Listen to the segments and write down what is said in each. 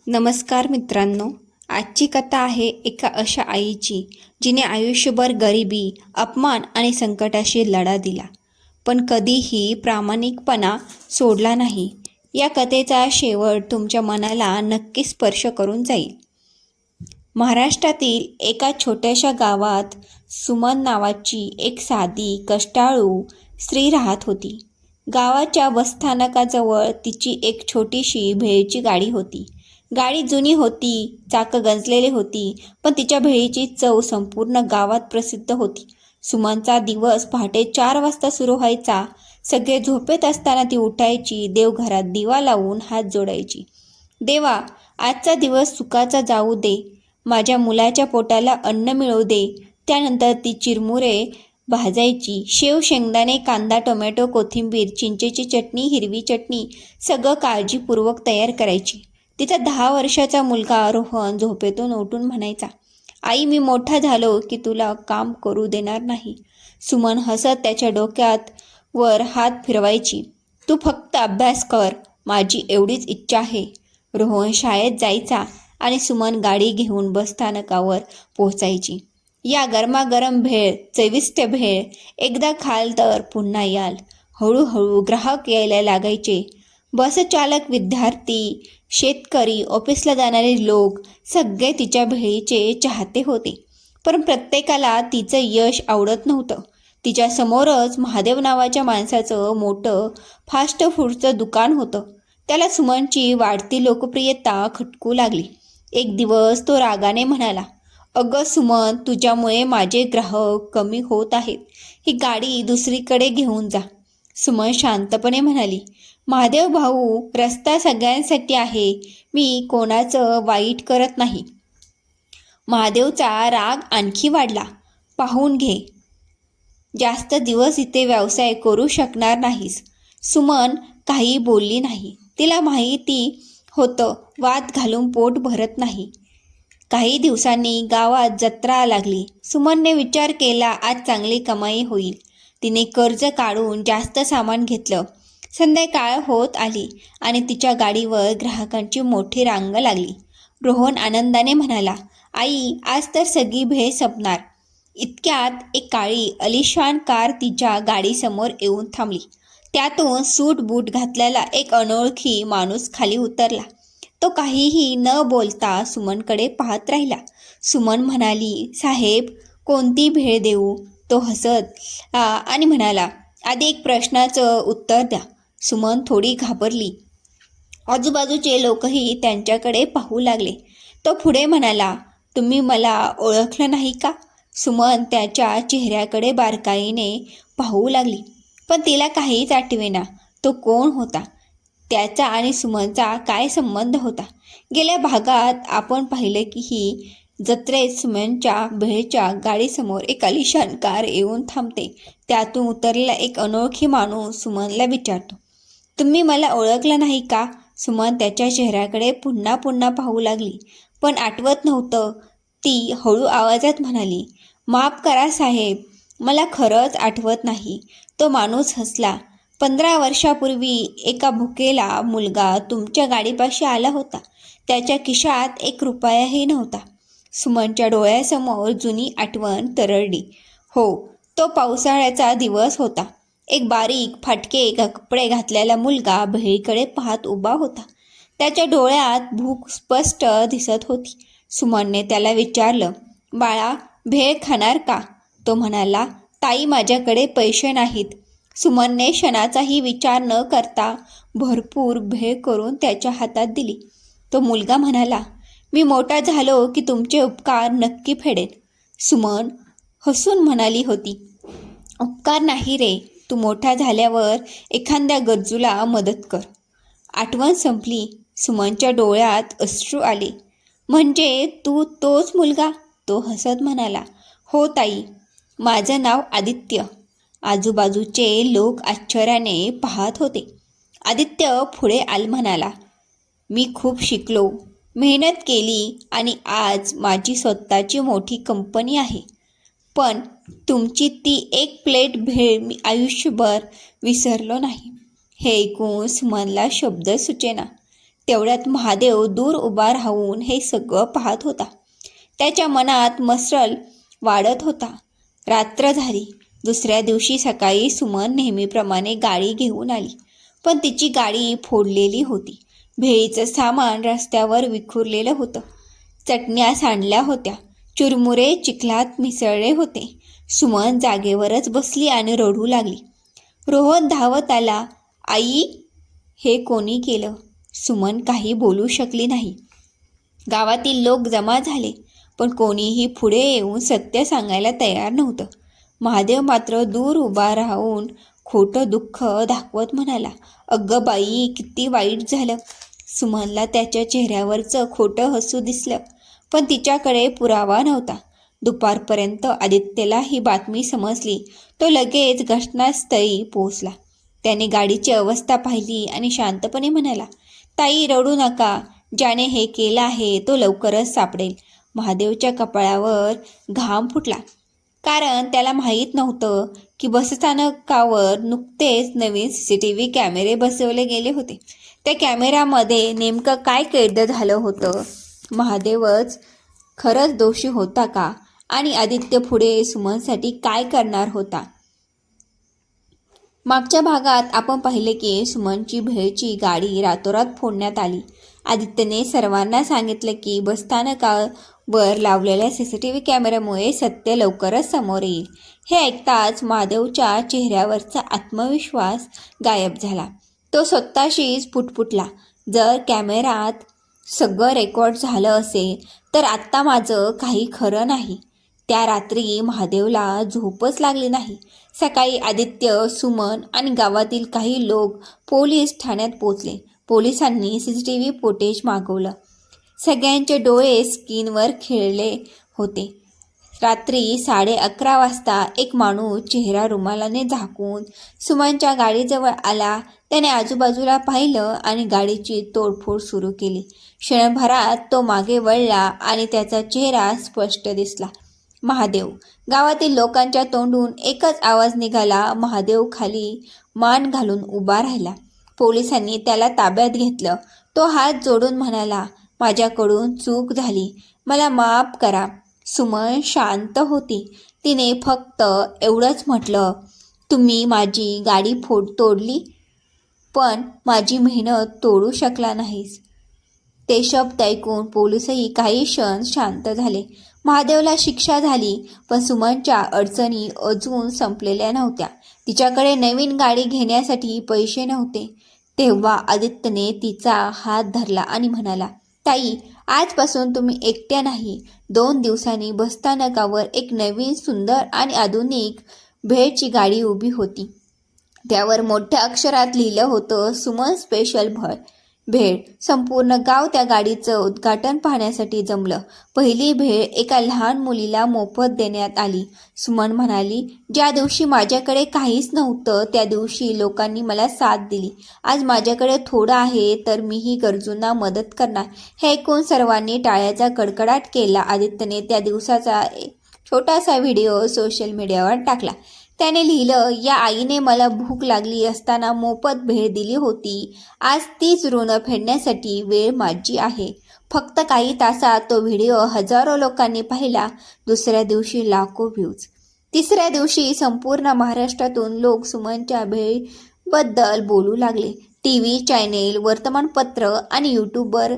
नमस्कार मित्रांनो. आजची कथा आहे एका अशा आईची जिने आयुष्यभर गरिबी, अपमान आणि संकटाशी लढा दिला, पण कधीही प्रामाणिकपणा सोडला नाही. या कथेचा शेवट तुमच्या मनाला नक्की स्पर्श करून जाईल. महाराष्ट्रातील एका छोट्याशा गावात सुमन नावाची एक साधी, कष्टाळू स्त्री राहत होती. गावाच्या बसस्थानकाजवळ तिची एक छोटीशी भेळची गाडी होती. गाडी जुनी होती, चाकं गंजलेली होती, पण तिच्या भेळीची चव संपूर्ण गावात प्रसिद्ध होती. सुमनचा दिवस पहाटे 4 वाजता सुरू व्हायचा. सगळे झोपेत असताना ती उठायची, देवघरात दिवा लावून हात जोडायची. देवा, आजचा दिवस सुखाचा जाऊ दे, माझ्या मुलाच्या पोटाला अन्न मिळू दे. त्यानंतर ती चिरमुरे भाजायची, शेव, शेंगदाणे, कांदा, टोमॅटो, कोथिंबीर, चिंचेची चटणी, हिरवी चटणी सगळं काळजीपूर्वक तयार करायची. तिचा 10 वर्षाचा मुलगा रोहन झोपेतून उठून म्हणायचा, आई, मी मोठा झालो की तुला काम करू देणार नाही. सुमन हसत त्याच्या डोक्यात वर हात फिरवायची. तू फक्त अभ्यास कर, माझी एवढीच इच्छा आहे. रोहन शाळेत जायचा आणि सुमन गाडी घेऊन बसस्थानकावर पोहोचायची. या गरमागरम भेळ, चविष्ट भेळ, एकदा खाल तर पुन्हा याल. हळूहळू ग्राहक यायला लागायचे. बसचालक, विद्यार्थी, शेतकरी, ऑफिसला जाणारे लोक सगळे तिच्या भेळीचे चाहते होते. पण प्रत्येकाला तिचं यश आवडत नव्हतं. तिच्या समोरच महादेव नावाच्या माणसाचं मोठं फास्ट फूडचं दुकान होतं. त्याला सुमनची वाढती लोकप्रियता खटकू लागली. एक दिवस तो रागाने म्हणाला, अगं सुमन, तुझ्यामुळे माझे ग्राहक कमी होत आहेत. ही गाडी दुसरीकडे घेऊन जा. सुमन शांतपणे म्हणाली, महादेव भाऊ, रस्ता सगळ्यांसाठी आहे, मी कोणाचं वाईट करत नाही. महादेवचा राग आणखी वाढला. पाहून घे, जास्त दिवस इथे व्यवसाय करू शकणार नाहीस. सुमन काही बोलली नाही. तिला माहिती होतं वाद घालून पोट भरत नाही. काही दिवसांनी गावात जत्रा लागली. सुमनने विचार केला, आज चांगली कमाई होईल. तिने कर्ज काढून जास्त सामान घेतलं. संध्याकाळ होत आली आणि तिच्या गाडीवर ग्राहकांची मोठी रांग लागली. रोहन आनंदाने म्हणाला, आई, आज तर सगळी भेळ संपणार. इतक्यात एक काळी अलिशान कार तिच्या गाडीसमोर येऊन थांबली. त्यातून सूट बूट घातलेला एक अनोळखी माणूस खाली उतरला. तो काहीही न बोलता सुमनकडे पाहत राहिला. सुमन म्हणाली, साहेब, कोणती भेळ देऊ? तो हसत आणि म्हणाला, आधी एक प्रश्नाचं उत्तर द्या. सुमन थोडी घाबरली. आजूबाजूचे लोकही त्यांच्याकडे पाहू लागले. तो पुढे म्हणाला, तुम्ही मला ओळखलं नाही का? सुमन त्याच्या चेहऱ्याकडे बारकाईने पाहू लागली, पण तिला काहीच आठवेना. तो कोण होता? त्याचा आणि सुमनचा काय संबंध होता? गेल्या भागात आपण पाहिलं की ही जत्रेत सुमनच्या भेळच्या गाडीसमोर एक आलिशान कार येऊन थांबते. त्यातून उतरलेला एक अनोळखी माणूस सुमनला विचारतो, तुम्ही मला ओळखलं नाही का? सुमन त्याच्या चेहऱ्याकडे पुन्हा पुन्हा पाहू लागली, पण आठवत नव्हतं. ती हळू आवाजात म्हणाली, माफ करा साहेब, मला खरंच आठवत नाही. तो माणूस हसला. 15 वर्षापूर्वी एका भुकेला मुलगा तुमच्या गाडीपाशी आला होता. त्याच्या खिशात 1 रुपयाही नव्हता. सुमनच्या डोळ्यासमोर जुनी आठवण तरळली. हो, तो पावसाळ्याचा दिवस होता. एक बारीक, फाटके कपडे घातलेला मुलगा भेळीकडे पाहत उभा होता. त्याच्या डोळ्यात भूक स्पष्ट दिसत होती. सुमनने त्याला विचारलं, बाळा, भेळ खाणार का? तो म्हणाला, ताई, माझ्याकडे पैसे नाहीत. सुमनने क्षणाचाही विचार न करता भरपूर भेळ करून त्याच्या हातात दिली. तो मुलगा म्हणाला, मी मोठा झालो की तुमचे उपकार नक्की फेडेन. सुमन हसून म्हणाली होती, उपकार नाही रे, तू मोठा झाल्यावर एखाद्या गरजूला मदत कर. आठवण संपली. सुमनच्या डोळ्यात अश्रू आले. म्हणजे तू तोच मुलगा? तो हसत म्हणाला, हो ताई, माझं नाव आदित्य. आजूबाजूचे लोक आश्चर्याने पाहत होते. आदित्य पुढे म्हणाला, मी खूप शिकलो, मेहनत केली आणि आज माझी स्वतःची मोठी कंपनी आहे. पण तुमची ती 1 प्लेट भेळ मी आयुष्यभर विसरलो नाही. हे ऐकून सुमनला शब्द सुचेना. तेवढ्यात महादेव दूर उभा राहून हे सगळं पाहत होता. त्याच्या मनात मसरल वाढत होता. रात्र झाली. दुसऱ्या दिवशी सकाळी सुमन नेहमीप्रमाणे गाडी घेऊन आली, पण तिची गाडी फोडलेली होती. भेळीचं सामान रस्त्यावर विखुरलेलं होतं. चटण्या सांडल्या होत्या. चुरमुरे चिखलात मिसळले होते. सुमन जागेवरच बसली आणि रडू लागली. रोहन धावत आला. आई, हे कोणी केलं? सुमन काही बोलू शकली नाही. गावातील लोक जमा झाले, पण कोणीही पुढे येऊन सत्य सांगायला तयार नव्हतं. महादेव मात्र दूर उभा राहून खोटं दुःख दाखवत म्हणाला, अगं बाई, किती वाईट झालं. सुमनला त्याच्या चेहऱ्यावरचं खोटं हसू दिसलं, पण तिच्याकडे पुरावा नव्हता. दुपारपर्यंत आदित्यला ही बातमी समजली. तो लगेच घटनास्थळी पोहोचला. त्याने गाडीची अवस्था पाहिली आणि शांतपणे म्हणाला, ताई, रडू नका. ज्याने हे केलं आहे तो लवकरच सापडेल. महादेवच्या कपाळावर घाम फुटला, कारण त्याला माहीत नव्हतं की बसस्थानकावर नुकतेच नवीन CCTV कॅमेरे बसवले गेले होते. त्या कॅमेऱ्यामध्ये नेमकं काय कैद झालं होतं? महादेवच खरंच दोषी होता का? आणि आदित्य पुढे सुमनसाठी काय करणार होता? मागच्या भागात आपण पाहिले की सुमनची भेळची गाडी रातोरात फोडण्यात आली. आदित्यने सर्वांना सांगितलं की बसस्थानकावर लावलेल्या CCTV कॅमेऱ्यामुळे सत्य लवकरच समोर येईल. हे ऐकताच महादेवच्या चेहऱ्यावरचा आत्मविश्वास गायब झाला. तो स्वतःशीच पुटपुटला, जर कॅमेऱ्यात सगळं रेकॉर्ड झालं असेल तर आत्ता माझं काही खरं नाही. त्या रात्री महादेवला झोपच लागली नाही. सकाळी आदित्य, सुमन आणि गावातील काही लोक पोलीस ठाण्यात पोचले. पोलिसांनी CCTV फुटेज मागवलं. सगळ्यांचे डोळे स्क्रीनवर खेळले होते. रात्री 11:30 वाजता एक माणूस चेहरा रुमालाने झाकून सुमनच्या गाडीजवळ आला. त्याने आजूबाजूला पाहिलं आणि गाडीची तोडफोड सुरू केली. क्षणभरात तो मागे वळला आणि त्याचा चेहरा स्पष्ट दिसला, महादेव. गावातील लोकांच्या तोंडून एकच आवाज निघाला. महादेव खाली मान घालून उभा राहिला. पोलिसांनी त्याला ताब्यात घेतलं. तो हात जोडून म्हणाला, माझ्याकडून चूक झाली, मला माफ करा. सुमन शांत होती. तिने फक्त एवढंच म्हटलं, तुम्ही माझी गाडी तोडली, पण माझी मेहनत तोडू शकला नाहीस. ते शब्द ऐकून पोलीसही काही क्षण शांत झाले. महादेवला शिक्षा झाली, पण सुमनच्या अडचणी अजून संपलेल्या नव्हत्या. तिच्याकडे नवीन गाडी घेण्यासाठी पैसे नव्हते. तेव्हा आदित्यने तिचा हात धरला आणि म्हणाला, ताई, आजपासून तुम्ही एकट्या नाही. 2 दिवसांनी बसस्थानकावर एक नवीन सुंदर आणि आधुनिक भेळची गाडी उभी होती. त्यावर मोठ्या अक्षरात लिहिलं होतं, सुमन स्पेशल भेळ. संपूर्ण गाव त्या गाडीचं उद्घाटन पाहण्यासाठी जमलं. पहिली भेळ एका लहान मुलीला मोफत देण्यात आली. सुमन म्हणाली, ज्या दिवशी माझ्याकडे काहीच नव्हतं त्या दिवशी लोकांनी मला साथ दिली. आज माझ्याकडे थोडं आहे तर मीही गरजूंना मदत करणार. हे ऐकून सर्वांनी टाळ्याचा कडकडाट केला. आदित्यने त्या दिवसाचा एक छोटासा व्हिडिओ सोशल मीडियावर टाकला. त्याने लिहिलं, या आईने मला भूक लागली असताना मोफत भेळ दिली होती. आज तीच ऋण फेडण्यासाठी वेळ माझी आहे. फक्त काही तासात तो व्हिडिओ हजारो लोकांनी पाहिला. दुसऱ्या दिवशी लाखो व्ह्यूज. तिसऱ्या दिवशी संपूर्ण महाराष्ट्रातून लोक सुमनच्या भेळीबद्दल बोलू लागले. TV चॅनेल, वर्तमानपत्र आणि यूट्यूबवर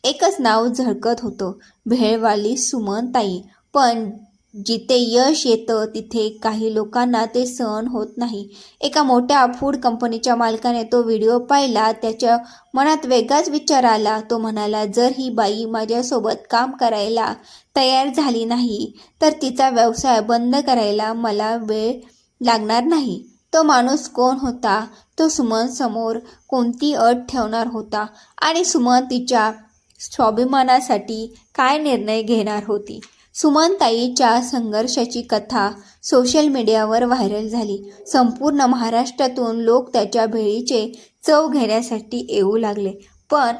एकच नाव झळकत होतं, भेळवाली सुमन ताई. पण जिथे यश येतं तिथे काही लोकांना ते सहन होत नाही. एका मोठ्या फूड कंपनीच्या मालकाने तो व्हिडिओ पाहिला. त्याच्या मनात वेगळाच विचार आला. तो म्हणाला, जर ही बाई माझ्यासोबत काम करायला तयार झाली नाही तर तिचा व्यवसाय बंद करायला मला वेळ लागणार नाही. तो माणूस कोण होता? तो सुमनसमोर कोणती अट ठेवणार होता आणि सुमन तिच्या स्वाभिमानासाठी काय निर्णय घेणार होती? सुमनताईच्या संघर्षाची कथा सोशल मीडियावर व्हायरल झाली. संपूर्ण महाराष्ट्रातून लोक त्याच्या भेळीचे चव घेण्यासाठी येऊ लागले. पण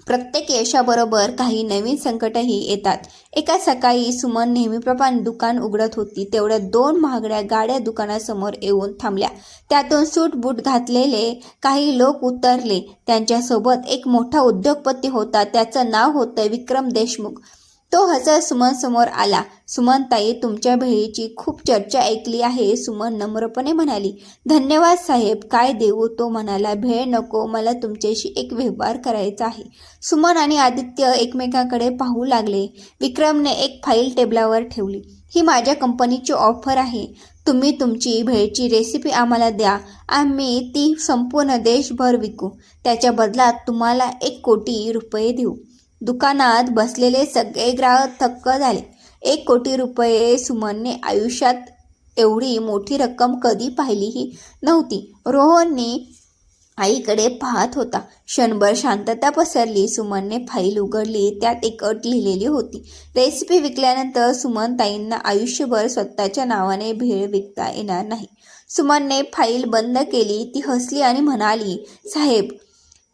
प्रत्येक यशाबरोबर काही नवीन संकटही येतात. एका सकाळी सुमन नेहमीप्रमाणे दुकान उघडत होती. तेवढ्यात 2 महागड्या गाड्या दुकानासमोर येऊन थांबल्या. त्यातून सूट बूट घातलेले काही लोक उतरले. त्यांच्यासोबत एक मोठा उद्योगपती होता. त्याचं नाव होतं विक्रम देशमुख. तो हसत सुमनसमोर आला. सुमनताई, तुमच्या भेळीची खूप चर्चा ऐकली आहे, सुमन नम्रपणे म्हणाली. धन्यवाद साहेब, काय देऊ? तो म्हणाला. भेळ नको, मला तुमच्याशी एक व्यवहार करायचा आहे. सुमन आणि आदित्य एकमेकांकडे पाहू लागले. विक्रमने एक फाईल टेबलावर ठेवली. ही माझ्या कंपनीची ऑफर आहे. तुम्ही तुमची भेळची रेसिपी आम्हाला द्या. आम्ही ती संपूर्ण देशभर विकू. त्याच्या बदलात तुम्हाला 1 कोटी रुपये देऊ. दुकानात बसलेले सगळे ग्राहक थक्क झाले. 1 कोटी रुपये! सुमनने आयुष्यात एवढी मोठी रक्कम कधी पाहिलीही नव्हती. रोहनने आईकडे पाहत होता. क्षणभर शांतता पसरली. सुमनने फाईल उघडली. त्यात एक अट लिहिलेली होती. रेसिपी विकल्यानंतर सुमनताईंना आयुष्यभर स्वतःच्या नावाने भेळ विकता येणार नाही. सुमनने फाईल बंद केली. ती हसली आणि म्हणाली, साहेब,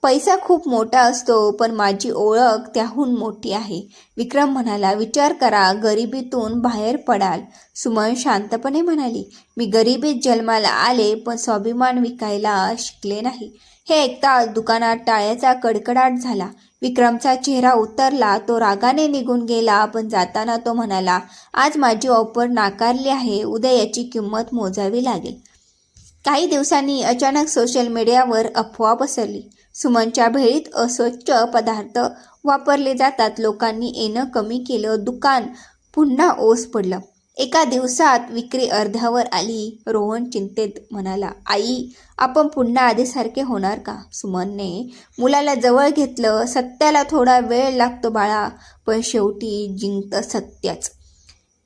पैसा खूप मोठा असतो, पण माझी ओळख त्याहून मोठी आहे. विक्रम म्हणाला, विचार करा, गरिबीतून बाहेर पडाल. सुमन शांतपणे म्हणाली, मी गरिबीत जन्माला आले, पण स्वाभिमान विकायला शिकले नाही. हे ऐकताच दुकानात टाळ्याचा कडकडाट झाला. विक्रमचा चेहरा उतरला. तो रागाने निघून गेला. पण जाताना तो म्हणाला, आज माझी ऑफर नाकारली आहे. उद्या याची किंमत मोजावी लागेल. काही दिवसांनी अचानक सोशल मीडियावर अफवा पसरली. सुमनच्या भेळीत अस्वच्छ पदार्थ वापरले जातात. लोकांनी येणं कमी केलं. दुकान पुन्हा ओस पडलं. एका दिवसात विक्री अर्ध्यावर आली. रोहन चिंतेत म्हणाला, आई, आपण पुन्हा आधीसारखे होणार का? सुमनने मुलाला जवळ घेतलं. सत्याला थोडा वेळ लागतो बाळा, पण शेवटी जिंकतं सत्यच.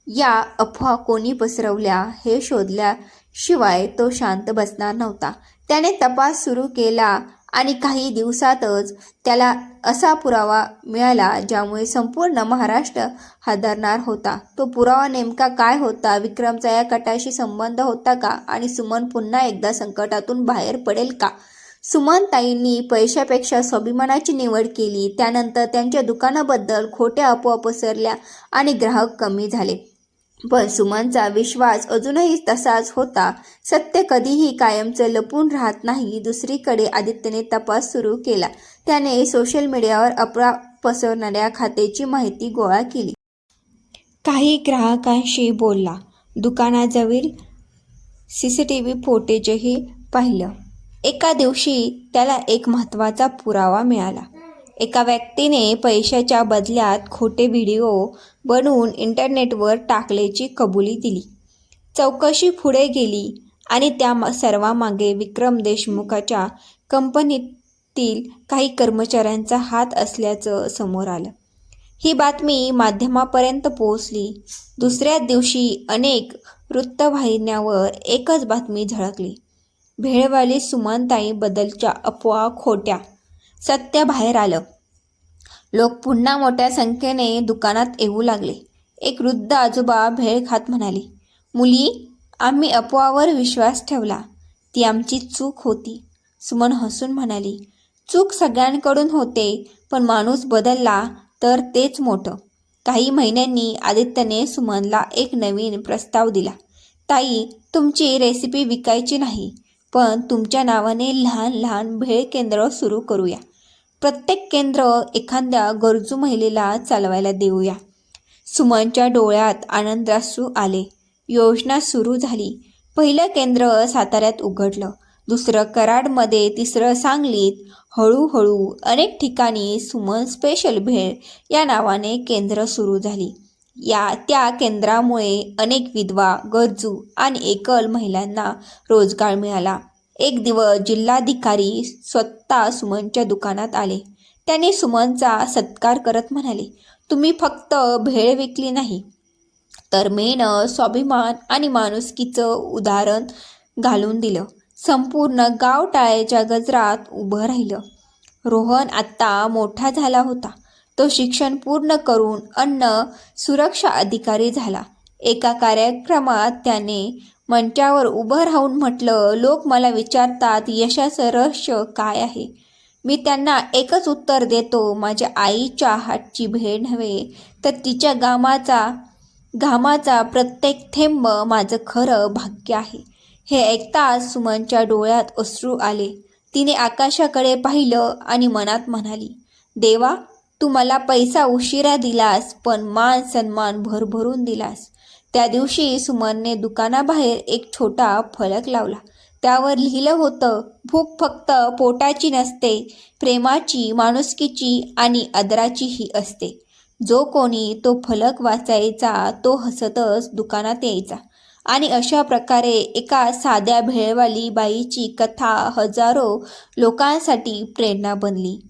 या अफवा कोणी पसरवल्या हे शोधल्याशिवाय तो शांत बसणार नव्हता. त्याने तपास सुरू केला आणि काही दिवसातच त्याला असा पुरावा मिळाला ज्यामुळे संपूर्ण महाराष्ट्र हादरणार होता. तो पुरावा नेमका काय होता? विक्रमचा या कटाशी संबंध होता का? आणि सुमन पुन्हा एकदा संकटातून बाहेर पडेल का? सुमनताईंनी पैशापेक्षा स्वाभिमानाची निवड केली. त्यानंतर त्यांच्या दुकानाबद्दल खोट्या अफवा पसरल्या आणि ग्राहक कमी झाले. पण सुमनचा विश्वास अजूनही तसाच होता. सत्य कधीही कायमचं लपून राहत नाही. दुसरीकडे आदित्यने तपास सुरू केला. त्याने सोशल मीडियावर अफवा पसरवणाऱ्या खात्याची माहिती गोळा केली. काही ग्राहकांशी बोलला. दुकानाजवळील CCTV फुटेजही पाहिलं. एका दिवशी त्याला एक महत्त्वाचा पुरावा मिळाला. एका व्यक्तीने पैशाच्या बदल्यात खोटे व्हिडिओ बनवून इंटरनेटवर टाकल्याची कबुली दिली. चौकशी पुढे गेली आणि त्या सर्वांमागे विक्रम देशमुखाच्या कंपनीतील काही कर्मचाऱ्यांचा हात असल्याचं समोर आलं. ही बातमी माध्यमापर्यंत पोहोचली. दुसऱ्याच दिवशी अनेक वृत्तवाहिन्यांवर एकच बातमी झळकली. भेळवाली सुमनताईंबद्दलच्या अफवा खोट्या. सत्य बाहेर आलं. लोक पुन्हा मोठ्या संख्येने दुकानात येऊ लागले. एक वृद्ध आजोबा भेळ खात म्हणाले, मुली, आम्ही अफवावर विश्वास ठेवला. ती आमची चूक होती. सुमन हसून म्हणाली, चूक सगळ्यांकडून होते, पण माणूस बदलला तर तेच मोठं. काही महिन्यांनी आदित्यने सुमनला एक नवीन प्रस्ताव दिला. ताई, तुमची रेसिपी विकायची नाही, पण तुमच्या नावाने लहान लहान भेळ केंद्र सुरू करूया. प्रत्येक केंद्र एखाद्या गरजू महिलेला चालवायला देऊया. सुमनच्या डोळ्यात आनंदाश्रू आले. योजना सुरू झाली. पहिलं केंद्र साताऱ्यात उघडलं. दुसरं कराडमध्ये, तिसरं सांगलीत. हळूहळू अनेक ठिकाणी सुमन स्पेशल भेळ या नावाने केंद्र सुरू झाली. त्या केंद्रामुळे अनेक विधवा, गरजू आणि एकल महिलांना रोजगार मिळाला. एक दिवस जिल्हाधिकारी स्वतः सुमनच्या दुकानात आले. त्यांनी सुमनचा सत्कार करत म्हणाले, तुम्ही फक्त भेळ विकली नाही, तर मेहनत, स्वाभिमान आणि माणुसकीचं उदाहरण घालून दिलं. संपूर्ण गाव टाळ्याच्या गजरात उभं राहिलं. रोहन आत्ता मोठा झाला होता. तो शिक्षण पूर्ण करून अन्न सुरक्षा अधिकारी झाला. एका कार्यक्रमात त्याने मंचावर उभं राहून म्हटलं, लोक मला विचारतात, यशाचं रहस्य काय आहे? मी त्यांना एकच उत्तर देतो, माझ्या आईच्या हातची भेळ नव्हे तर तिच्या घामाचा प्रत्येक थेंब माझं खरं भाग्य आहे. हे ऐकताच सुमनच्या डोळ्यात अश्रू आले. तिने आकाशाकडे पाहिलं आणि मनात म्हणाली, देवा, तू मला पैसा उशिरा दिलास, पण मान सन्मान भरभरून दिलास. त्या दिवशी सुमनने दुकानाबाहेर एक छोटा फलक लावला. त्यावर लिहिलं होतं, भूक फक्त पोटाची नसते, प्रेमाची, माणुसकीची आणि आदराचीही असते. जो कोणी तो फलक वाचायचा तो हसतच दुकानात यायचा. आणि अशा प्रकारे एका साध्या भेळवाली बाईची कथा हजारो लोकांसाठी प्रेरणा बनली.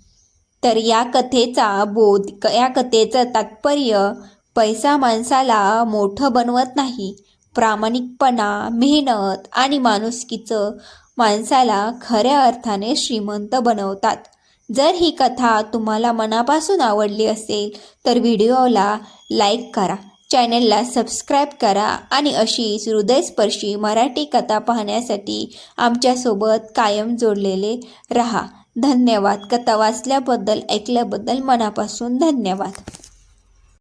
तर या कथेचं तात्पर्य, पैसा माणसाला मोठं बनवत नाही, प्रामाणिकपणा, मेहनत आणि माणुसकीचं माणसाला खऱ्या अर्थाने श्रीमंत बनवतात. जर ही कथा तुम्हाला मनापासून आवडली असेल तर व्हिडिओला लाईक करा, चॅनलला सबस्क्राईब करा आणि अशीच हृदयस्पर्शी मराठी कथा पाहण्यासाठी आमच्यासोबत कायम जोडलेले रहा. धन्यवाद. कथा वाचल्याबद्दल, ऐकल्याबद्दल मनापासून धन्यवाद.